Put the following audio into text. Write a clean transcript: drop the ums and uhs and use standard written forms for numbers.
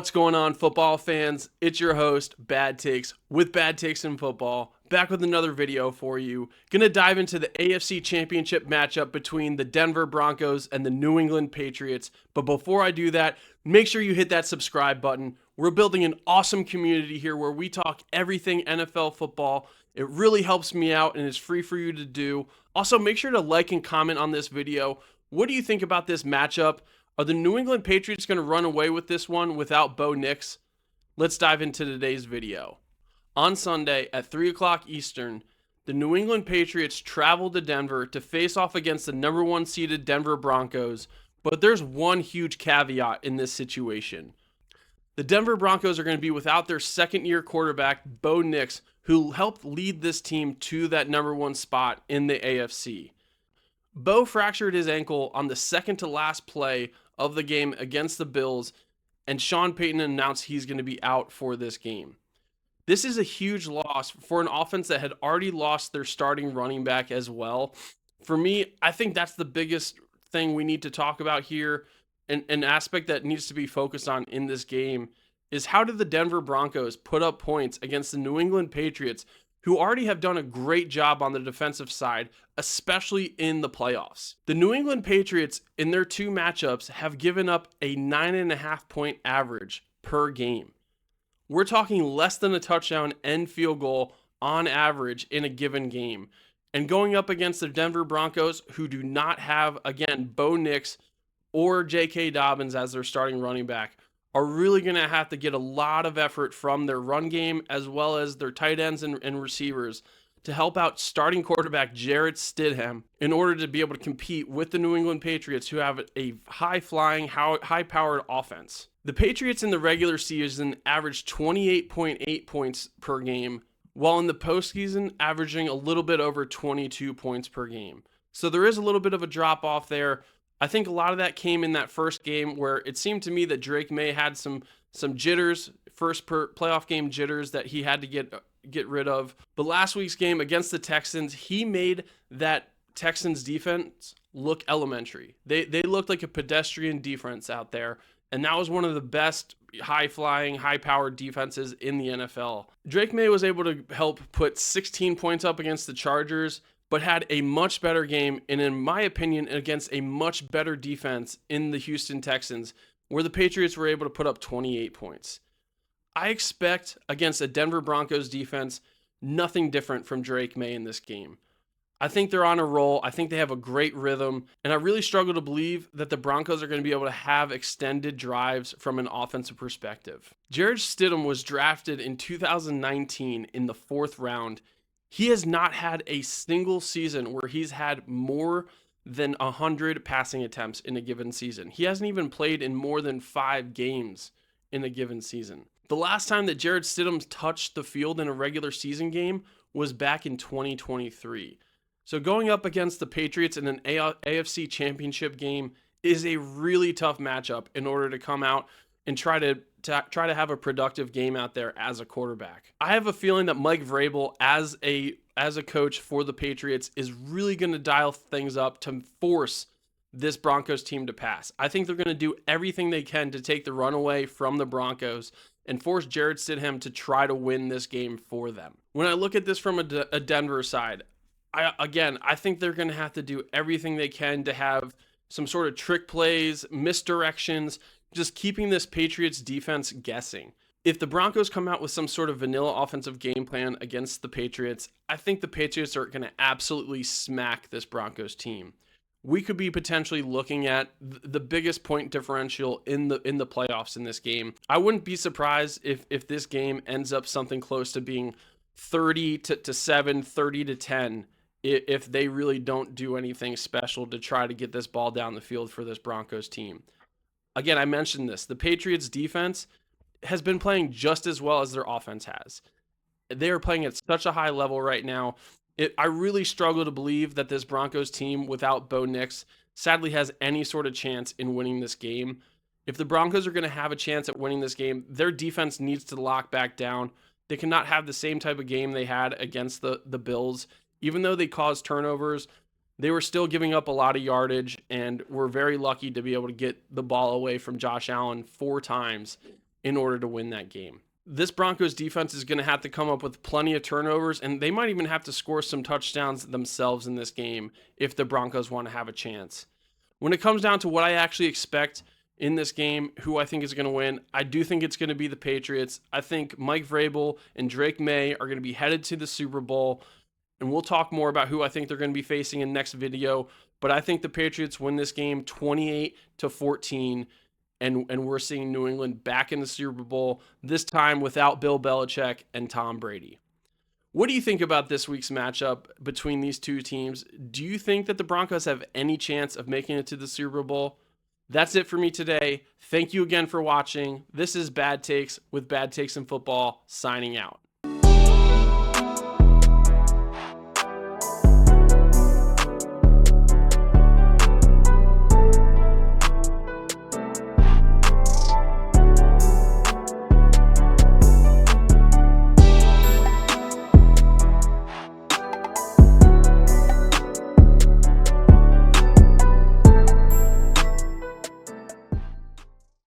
What's going on, football fans? It's your host, Bad Takes, with Bad Takes in Football, back with another video for you. Gonna dive into the AFC Championship matchup between the Denver Broncos and the New England Patriots. But before I do that, make sure you hit that subscribe button. We're building an awesome community here where we talk everything NFL football. It really helps me out and is free for you to do. Also, make sure to like and comment on this video. What do you think about this matchup? Are the New England Patriots going to run away with this one without Bo Nix? Let's dive into today's video. On Sunday at 3 o'clock Eastern, the New England Patriots traveled to Denver to face off against the number one seeded Denver Broncos, but there's one huge caveat in this situation. The Denver Broncos are going to be without their second-year quarterback, Bo Nix, who helped lead this team to that number one spot in the AFC. Bo fractured his ankle on the second to last play of the game against the Bills, and Sean Payton announced he's going to be out for this game. This is a huge loss for an offense that had already lost their starting running back as well. For me, I think that's the biggest thing we need to talk about here, and an aspect that needs to be focused on in this game is how did the Denver Broncos put up points against the New England Patriots, who already have done a great job on the defensive side, especially in the playoffs. The New England Patriots, in their two matchups, have given up a 9.5 point average per game. We're talking less than a touchdown and field goal on average in a given game. And going up against the Denver Broncos, who do not have, again, Bo Nix or J.K. Dobbins as their starting running back, are really going to have to get a lot of effort from their run game as well as their tight ends and receivers to help out starting quarterback Jarrett Stidham in order to be able to compete with the New England Patriots, who have a high-flying, high-powered offense. The Patriots in the regular season averaged 28.8 points per game, while in the postseason averaging a little bit over 22 points per game. So there is a little bit of a drop-off there. I think a lot of that came in that first game where it seemed to me that Drake May had some jitters, playoff game jitters that he had to get rid of. But last week's game against the Texans, he made that Texans defense look elementary. They looked like a pedestrian defense out there, and that was one of the best high-flying, high-powered defenses in the NFL. Drake May was able to help put 16 points up against the Chargers, but had a much better game, and in my opinion, against a much better defense in the Houston Texans, where the Patriots were able to put up 28 points. I expect against a Denver Broncos defense, nothing different from Drake May in this game. I think they're on a roll. I think they have a great rhythm, and I really struggle to believe that the Broncos are going to be able to have extended drives from an offensive perspective. Jarrett Stidham was drafted in 2019 in the 4th round. He has not had a single season where he's had more than 100 passing attempts in a given season. He hasn't even played in more than 5 games in a given season. The last time that Jarrett Stidham touched the field in a regular season game was back in 2023. So going up against the Patriots in an AFC Championship game is a really tough matchup in order to come out and try to have a productive game out there as a quarterback. I have a feeling that Mike Vrabel, as a coach for the Patriots, is really going to dial things up to force this Broncos team to pass. I think they're going to do everything they can to take the run away from the Broncos and force Jarrett Stidham to try to win this game for them. When I look at this from a Denver side, I think they're going to have to do everything they can to have some sort of trick plays, misdirections, just keeping this Patriots defense guessing. If the Broncos come out with some sort of vanilla offensive game plan against the Patriots, I think the Patriots are going to absolutely smack this Broncos team. We could be potentially looking at the biggest point differential in the playoffs in this game. I wouldn't be surprised if this game ends up something close to being 30 to 7, 30 to 10, if they really don't do anything special to try to get this ball down the field for this Broncos team. Again, I mentioned this. The Patriots defense has been playing just as well as their offense has. They are playing at such a high level right now. I really struggle to believe that this Broncos team without Bo Nix sadly has any sort of chance in winning this game. If the Broncos are going to have a chance at winning this game, their defense needs to lock back down. They cannot have the same type of game they had against the Bills. Even though they caused turnovers, they were still giving up a lot of yardage and were very lucky to be able to get the ball away from Josh Allen 4 times in order to win that game. This Broncos defense is going to have to come up with plenty of turnovers, and they might even have to score some touchdowns themselves in this game if the Broncos want to have a chance. When it comes down to what I actually expect in this game, who I think is going to win, I do think it's going to be the Patriots. I think Mike Vrabel and Drake May are going to be headed to the Super Bowl, and we'll talk more about who I think they're going to be facing in the next video, but I think the Patriots win this game 28-14. And we're seeing New England back in the Super Bowl, this time without Bill Belichick and Tom Brady. What do you think about this week's matchup between these two teams? Do you think that the Broncos have any chance of making it to the Super Bowl? That's it for me today. Thank you again for watching. This is Bad Takes with Bad Takes in Football, signing out.